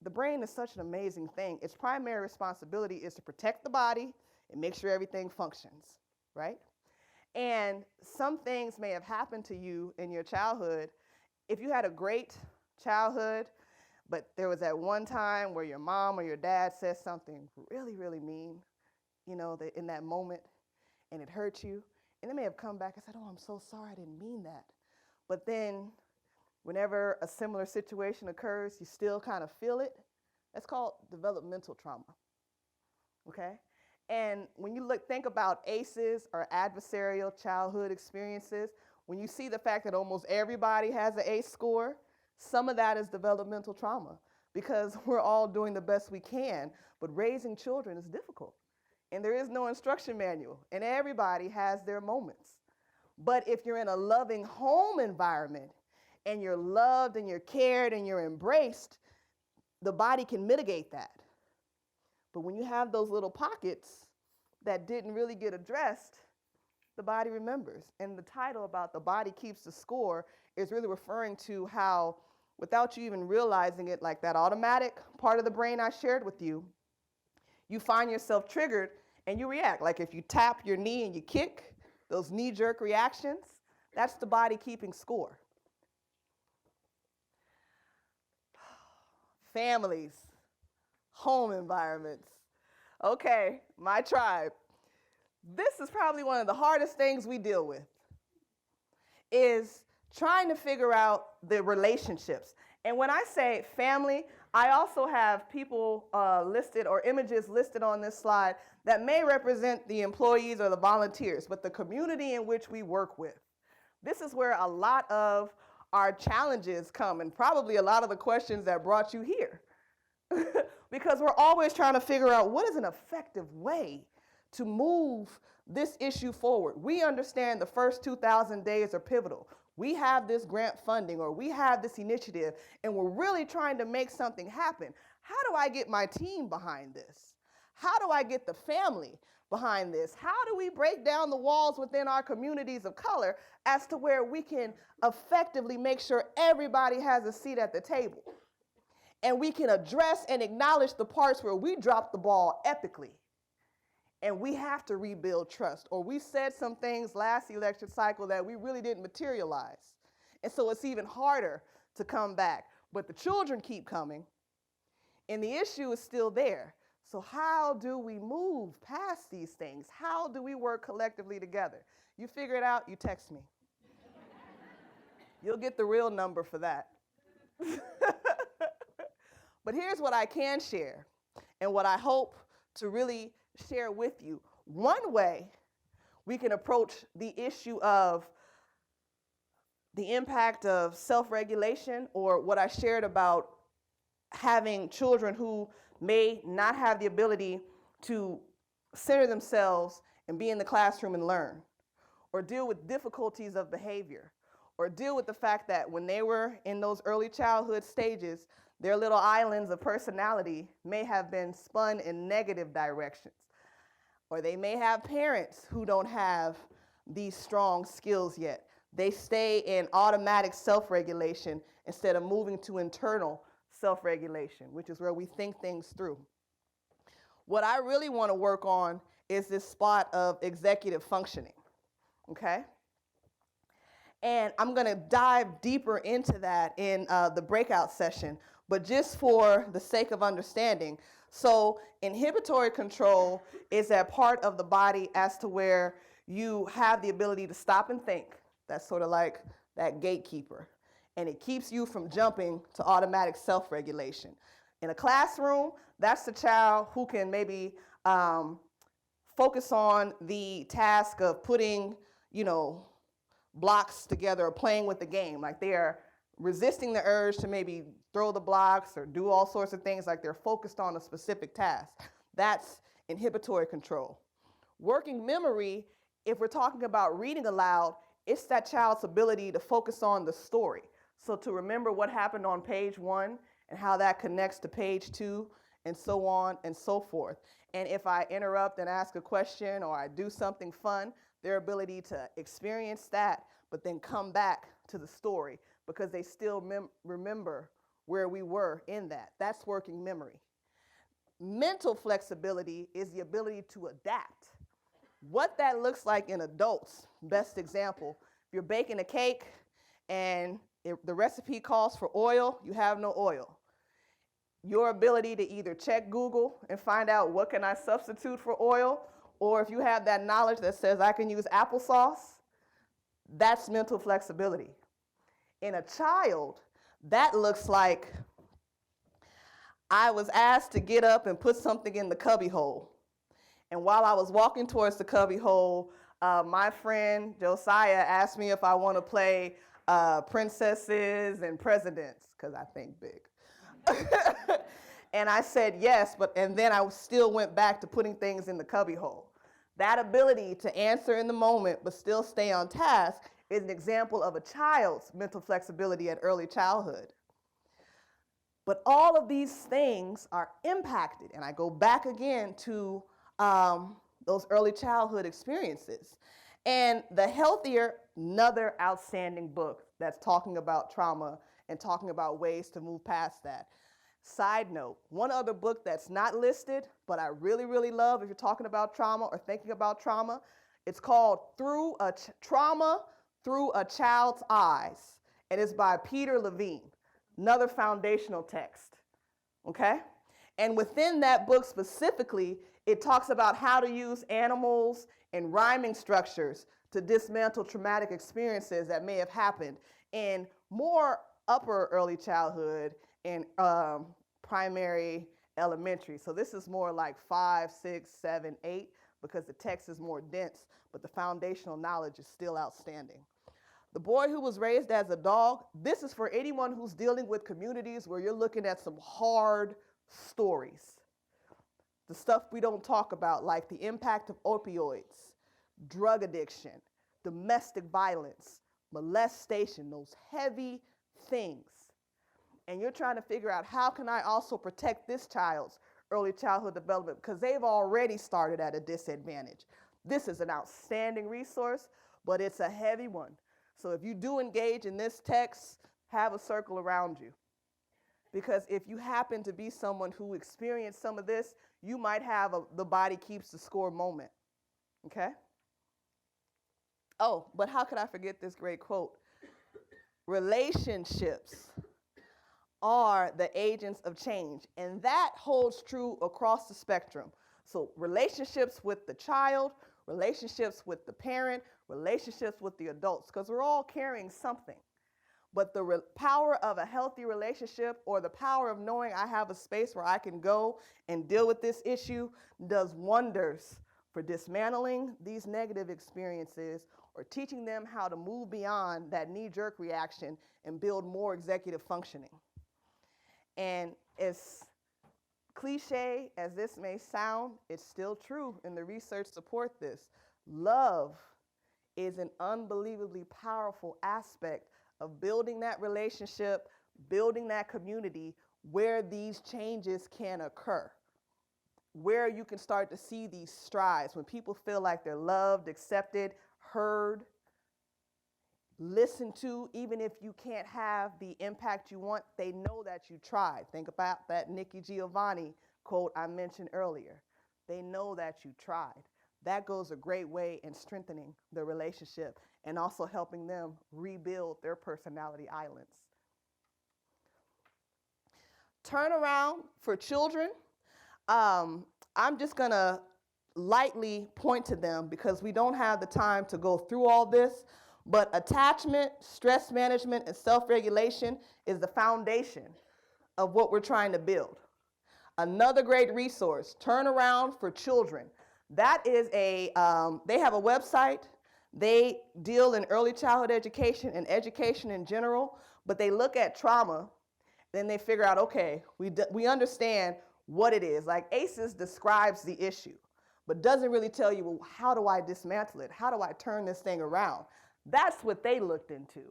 the brain is such an amazing thing. Its primary responsibility is to protect the body and make sure everything functions, right? And some things may have happened to you in your childhood. If you had a great childhood, but there was that one time where your mom or your dad said something really, really mean, in that moment, and it hurt you, and they may have come back and said, oh, I'm so sorry, I didn't mean that. But then whenever a similar situation occurs, you still kind of feel it. That's called developmental trauma, okay? And when you think about ACEs or adversarial childhood experiences, when you see the fact that almost everybody has an ACE score, some of that is developmental trauma because we're all doing the best we can, but raising children is difficult. And there is no instruction manual, and everybody has their moments. But if you're in a loving home environment and you're loved and you're cared and you're embraced, the body can mitigate that. But when you have those little pockets that didn't really get addressed, the body remembers. And the title about the body keeps the score is really referring to how, without you even realizing it, like that automatic part of the brain I shared with you, you find yourself triggered and you react. Like if you tap your knee and you kick, those knee-jerk reactions, that's the body keeping score. Families, home environments. Okay, my tribe. This is probably one of the hardest things we deal with, is trying to figure out the relationships. And when I say family, I also have people listed or images listed on this slide that may represent the employees or the volunteers, but the community in which we work with. This is where a lot of our challenges come, and probably a lot of the questions that brought you here. Because we're always trying to figure out what is an effective way to move this issue forward. We understand the first 2,000 days are pivotal. We have this grant funding or we have this initiative and we're really trying to make something happen. How do I get my team behind this? How do I get the family behind this? How do we break down the walls within our communities of color as to where we can effectively make sure everybody has a seat at the table? And we can address and acknowledge the parts where we dropped the ball epically. And we have to rebuild trust. Or we said some things last election cycle that we really didn't materialize. And so it's even harder to come back. But the children keep coming, and the issue is still there. So how do we move past these things? How do we work collectively together? You figure it out, you text me. You'll get the real number for that. But here's what I can share, and what I hope to really share with you. One way we can approach the issue of the impact of self-regulation, or what I shared about having children who may not have the ability to center themselves and be in the classroom and learn, or deal with difficulties of behavior, or deal with the fact that when they were in those early childhood stages, their little islands of personality may have been spun in negative directions. Or they may have parents who don't have these strong skills yet. They stay in automatic self-regulation instead of moving to internal self-regulation, which is where we think things through. What I really want to work on is this spot of executive functioning, okay? And I'm going to dive deeper into that in the breakout session, but just for the sake of understanding. So inhibitory control is that part of the body as to where you have the ability to stop and think. That's sort of like that gatekeeper. And it keeps you from jumping to automatic self-regulation. In a classroom, that's the child who can maybe focus on the task of putting, blocks together or playing with the game. Like they are resisting the urge to maybe throw the blocks or do all sorts of things, like they're focused on a specific task. That's inhibitory control. Working memory, if we're talking about reading aloud, it's that child's ability to focus on the story. So to remember what happened on page 1 and how that connects to page 2 and so on and so forth. And if I interrupt and ask a question or I do something fun, their ability to experience that, but then come back to the story because they still remember where we were in that. That's working memory. Mental flexibility is the ability to adapt. What that looks like in adults, best example, if you're baking a cake and the recipe calls for oil, you have no oil. Your ability to either check Google and find out what can I substitute for oil, or if you have that knowledge that says I can use applesauce, that's mental flexibility. In a child, that looks like I was asked to get up and put something in the cubby hole. And while I was walking towards the cubby hole, my friend Josiah asked me if I want to play princesses and presidents, because I think big. And I said yes, and then I still went back to putting things in the cubby hole. That ability to answer in the moment but still stay on task is an example of a child's mental flexibility at early childhood. But all of these things are impacted, and I go back again to those early childhood experiences. And The Healthier, another outstanding book that's talking about trauma and talking about ways to move past that. Side note, one other book that's not listed, but I really, really love if you're talking about trauma or thinking about trauma, It's called Trauma Through a Child's Eyes, and it's by Peter Levine, another foundational text, okay? And within that book specifically, it talks about how to use animals and rhyming structures to dismantle traumatic experiences that may have happened in more upper early childhood and primary elementary. So this is more like 5, 6, 7, 8, because the text is more dense, but the foundational knowledge is still outstanding. The Boy Who Was Raised as a Dog, this is for anyone who's dealing with communities where you're looking at some hard stories. The stuff we don't talk about, like the impact of opioids, drug addiction, domestic violence, molestation, those heavy things. And you're trying to figure out, how can I also protect this child's early childhood development, because they've already started at a disadvantage. This is an outstanding resource, but it's a heavy one. So if you do engage in this text, have a circle around you. Because if you happen to be someone who experienced some of this, you might have the body keeps the score moment, okay? Oh, but how could I forget this great quote? Relationships are the agents of change, and that holds true across the spectrum. So relationships with the child, relationships with the parent, relationships with the adults, because we're all carrying something. But the power of a healthy relationship, or the power of knowing I have a space where I can go and deal with this issue, does wonders for dismantling these negative experiences, or teaching them how to move beyond that knee-jerk reaction and build more executive functioning. And as cliche as this may sound, it's still true, and the research supports this. Love is an unbelievably powerful aspect of building that relationship, building that community where these changes can occur, where you can start to see these strides, when people feel like they're loved, accepted, heard, listened to. Even if you can't have the impact you want, they know that you tried. Think about that Nikki Giovanni quote I mentioned earlier. They know that you tried. That goes a great way in strengthening the relationship and also helping them rebuild their personality islands. Turnaround for children. I'm just gonna lightly point to them because we don't have the time to go through all this, but attachment, stress management, and self-regulation is the foundation of what we're trying to build. Another great resource, Turnaround for Children. That is they have a website. They deal in early childhood education and education in general, but they look at trauma, then they figure out, okay, we understand what it is. Like ACEs describes the issue, but doesn't really tell you, well, how do I dismantle it? How do I turn this thing around? That's what they looked into.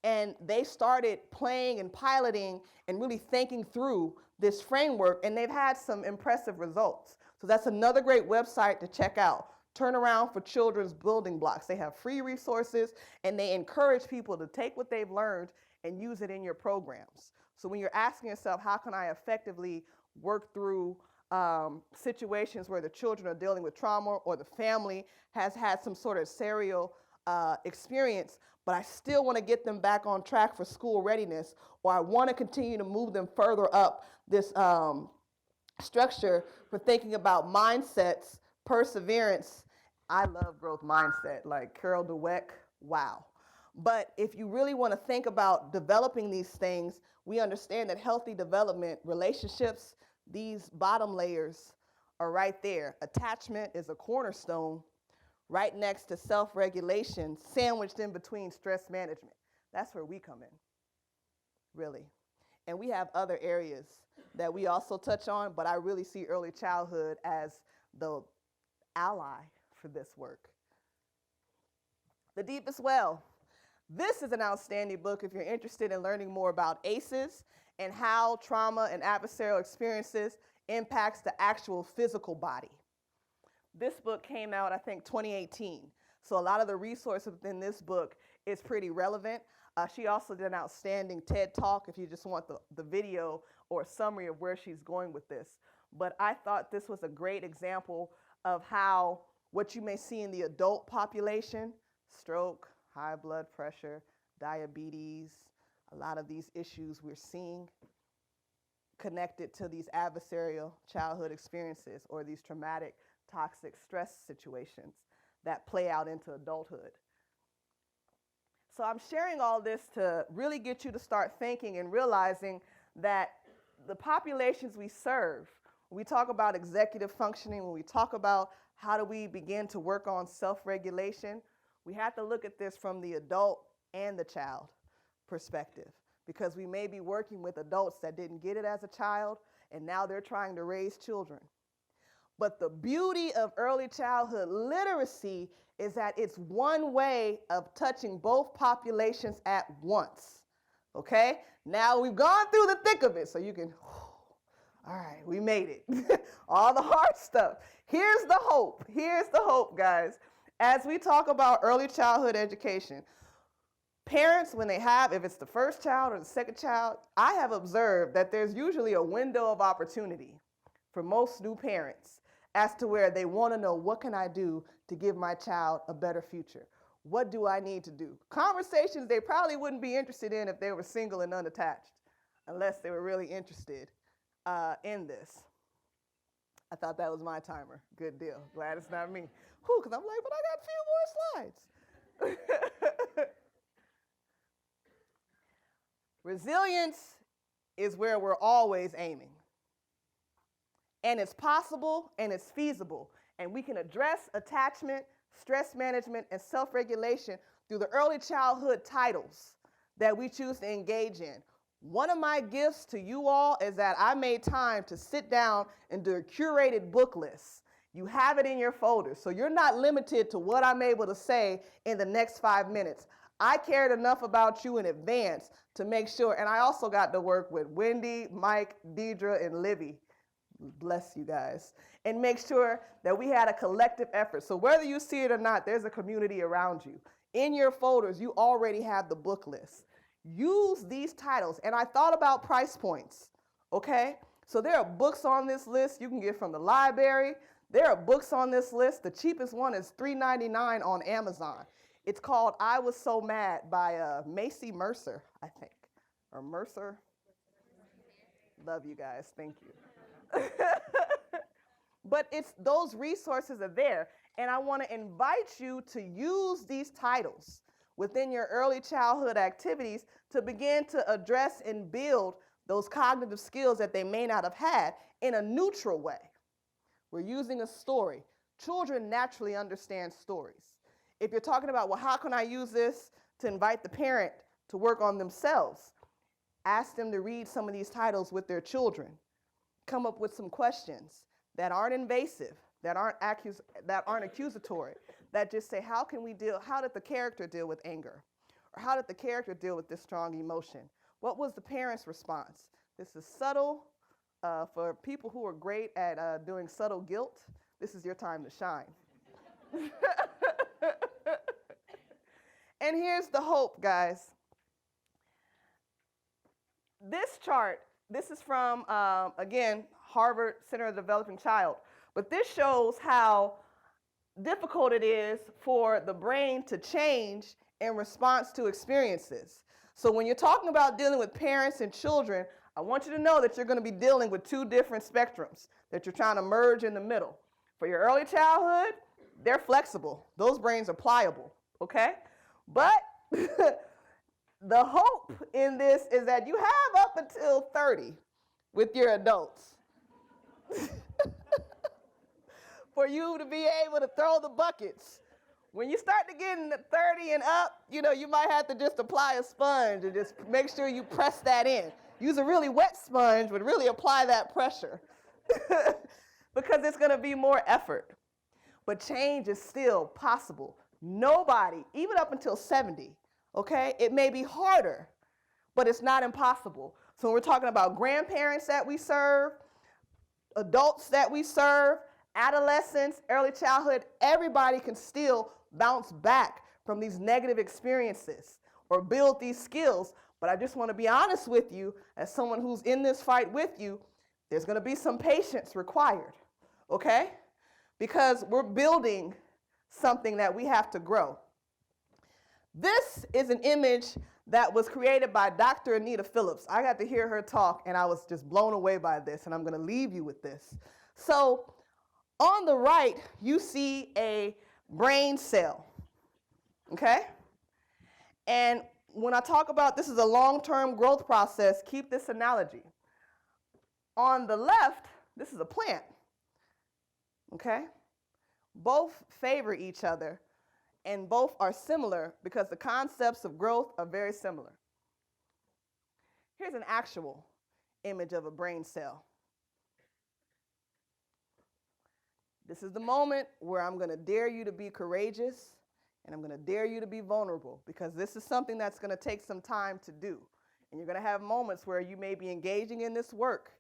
And they started playing and piloting and really thinking through this framework, and they've had some impressive results. So that's another great website to check out. Turnaround for Children's Building Blocks. They have free resources, and they encourage people to take what they've learned and use it in your programs. So when you're asking yourself, how can I effectively work through situations where the children are dealing with trauma, or the family has had some sort of serial experience, but I still want to get them back on track for school readiness, or I want to continue to move them further up this structure for thinking about mindsets, perseverance. I love growth mindset, like Carol Dweck, wow. But if you really want to think about developing these things, we understand that healthy development, relationships, these bottom layers are right there. Attachment is a cornerstone, right next to self-regulation, sandwiched in between stress management. That's where we come in, really. And we have other areas that we also touch on, but I really see early childhood as the ally for this work. The Deepest Well. This is an outstanding book if you're interested in learning more about ACEs and how trauma and adversarial experiences impacts the actual physical body. This book came out, I think, 2018. So a lot of the resources within this book is pretty relevant. She also did an outstanding TED Talk if you just want the video or a summary of where she's going with this. But I thought this was a great example of how what you may see in the adult population, stroke, high blood pressure, diabetes, a lot of these issues we're seeing connected to these adversarial childhood experiences or these traumatic, toxic stress situations that play out into adulthood. So I'm sharing all this to really get you to start thinking and realizing that the populations we serve, when we talk about executive functioning, when we talk about how do we begin to work on self-regulation, we have to look at this from the adult and the child perspective, because we may be working with adults that didn't get it as a child, and now they're trying to raise children. But the beauty of early childhood literacy is that it's one way of touching both populations at once, okay? Now we've gone through the thick of it, so you can, all right, we made it. All the hard stuff. Here's the hope. Here's the hope, guys. As we talk about early childhood education, parents, when they have, if it's the first child or the second child, I have observed that there's usually a window of opportunity for most new parents as to where they want to know, what can I do to give my child a better future? What do I need to do? Conversations they probably wouldn't be interested in if they were single and unattached, unless they were really interested in this. I thought that was my timer. Good deal. Glad it's not me. Whew, because I'm like, but I got a few more slides. Resilience is where we're always aiming. And it's possible and it's feasible. And we can address attachment, stress management, and self-regulation through the early childhood titles that we choose to engage in. One of my gifts to you all is that I made time to sit down and do a curated book list. You have it in your folder, so you're not limited to what I'm able to say in the next 5 minutes. I cared enough about you in advance to make sure, and I also got to work with Wendy, Mike, Deidre, and Livy. Bless you guys. And make sure that we had a collective effort. So whether you see it or not, there's a community around you. In your folders, you already have the book list. Use these titles. And I thought about price points, okay? So there are books on this list you can get from the library. There are books on this list. The cheapest one is $3.99 on Amazon. It's called I Was So Mad by Macy Mercer, I think. Or Mercer. Love you guys. Thank you. But it's those resources are there. And I want to invite you to use these titles within your early childhood activities to begin to address and build those cognitive skills that they may not have had in a neutral way. We're using a story. Children naturally understand stories. If you're talking about, well, how can I use this to invite the parent to work on themselves? Ask them to read some of these titles with their children. Come up with some questions that aren't invasive, that aren't accusatory, that just say, how did the character deal with anger? Or how did the character deal with this strong emotion? What was the parent's response? This is subtle. For people who are great at doing subtle guilt, this is your time to shine. And here's the hope, guys. This chart, this is from, again, Harvard Center of the Developing Child. But this shows how difficult it is for the brain to change in response to experiences. So when you're talking about dealing with parents and children, I want you to know that you're going to be dealing with two different spectrums that you're trying to merge in the middle. For your early childhood, they're flexible. Those brains are pliable, okay? But the hope in this is that you have up until 30 with your adults for you to be able to throw the buckets. When you start to get into 30 and up, you might have to just apply a sponge and just make sure you press that in. Use a really wet sponge, but really apply that pressure because it's going to be more effort. But change is still possible. Nobody, even up until 70, okay, it may be harder, but it's not impossible. So when we're talking about grandparents that we serve, adults that we serve, adolescents, early childhood, everybody can still bounce back from these negative experiences or build these skills. But I just want to be honest with you, as someone who's in this fight with you, there's going to be some patience required, okay? because we're building something that we have to grow. This is an image that was created by Dr. Anita Phillips. I got to hear her talk, and I was just blown away by this, and I'm going to leave you with this. So on the right, you see a brain cell, okay? And when I talk about this is a long-term growth process, keep this analogy. On the left, this is a plant, okay? Both favor each other, and both are similar because the concepts of growth are very similar. Here's an actual image of a brain cell. This is the moment where I'm going to dare you to be courageous, and I'm going to dare you to be vulnerable, because this is something that's going to take some time to do. And you're going to have moments where you may be engaging in this work,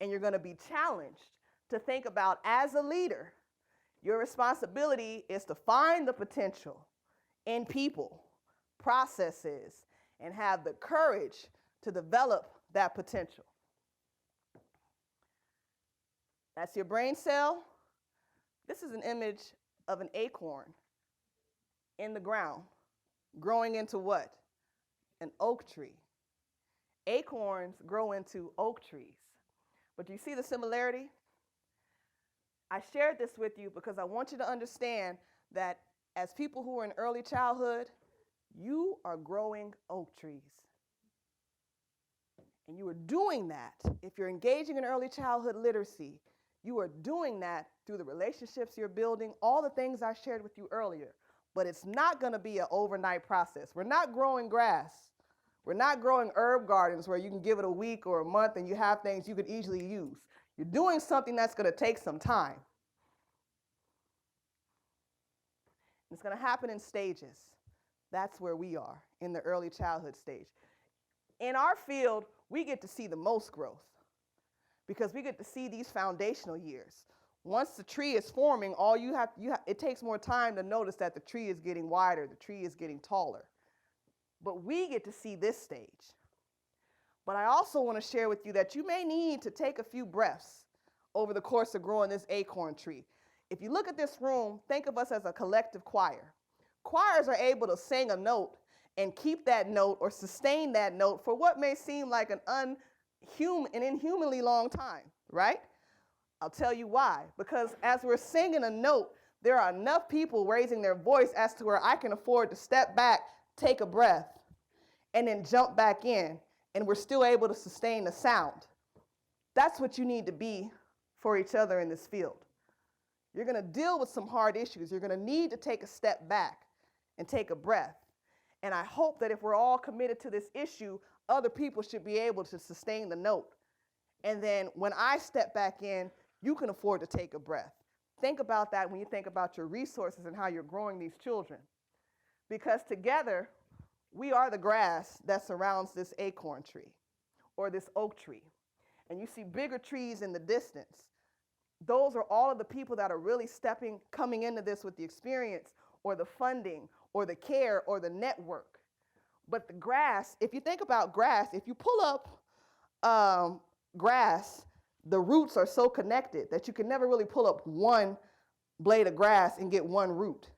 and you're going to be challenged to think about, as a leader, your responsibility is to find the potential in people, processes, and have the courage to develop that potential. That's your brain cell. This is an image of an acorn in the ground, growing into what? An oak tree. Acorns grow into oak trees. But do you see the similarity? I shared this with you because I want you to understand that as people who are in early childhood, you are growing oak trees. And you are doing that. If you're engaging in early childhood literacy, you are doing that through the relationships you're building, all the things I shared with you earlier. But it's not going to be an overnight process. We're not growing grass. We're not growing herb gardens where you can give it a week or a month and you have things you could easily use. You're doing something that's going to take some time. It's going to happen in stages. That's where we are, in the early childhood stage. In our field, we get to see the most growth because we get to see these foundational years. Once the tree is forming, it takes more time to notice that the tree is getting wider, the tree is getting taller. But we get to see this stage. But I also want to share with you that you may need to take a few breaths over the course of growing this acorn tree. If you look at this room, think of us as a collective choir. Choirs are able to sing a note and keep that note or sustain that note for what may seem like an inhumanly long time, right? I'll tell you why. Because as we're singing a note, there are enough people raising their voice as to where I can afford to step back, take a breath, and then jump back in, and we're still able to sustain the sound. That's what you need to be for each other in this field. You're going to deal with some hard issues. You're going to need to take a step back and take a breath. And I hope that if we're all committed to this issue, other people should be able to sustain the note. And then when I step back in, you can afford to take a breath. Think about that when you think about your resources and how you're growing these children. Because together, we are the grass that surrounds this acorn tree or this oak tree. And you see bigger trees in the distance. Those are all of the people that are really coming into this with the experience or the funding or the care or the network. But the grass, if you think about grass, if you pull up grass, the roots are so connected that you can never really pull up one blade of grass and get one root.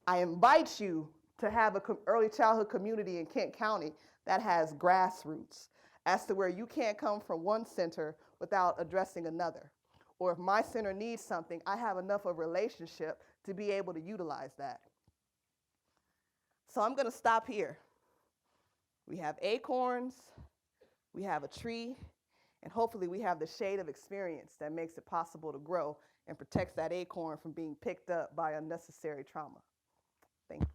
I invite you to have an early childhood community in Kent County that has grassroots, as to where you can't come from one center without addressing another. Or if my center needs something, I have enough of a relationship to be able to utilize that. So I'm going to stop here. We have acorns, we have a tree, and hopefully we have the shade of experience that makes it possible to grow and protects that acorn from being picked up by unnecessary trauma. Thank you.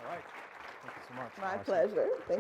All right. Thank you so much. My Awesome. pleasure. Thank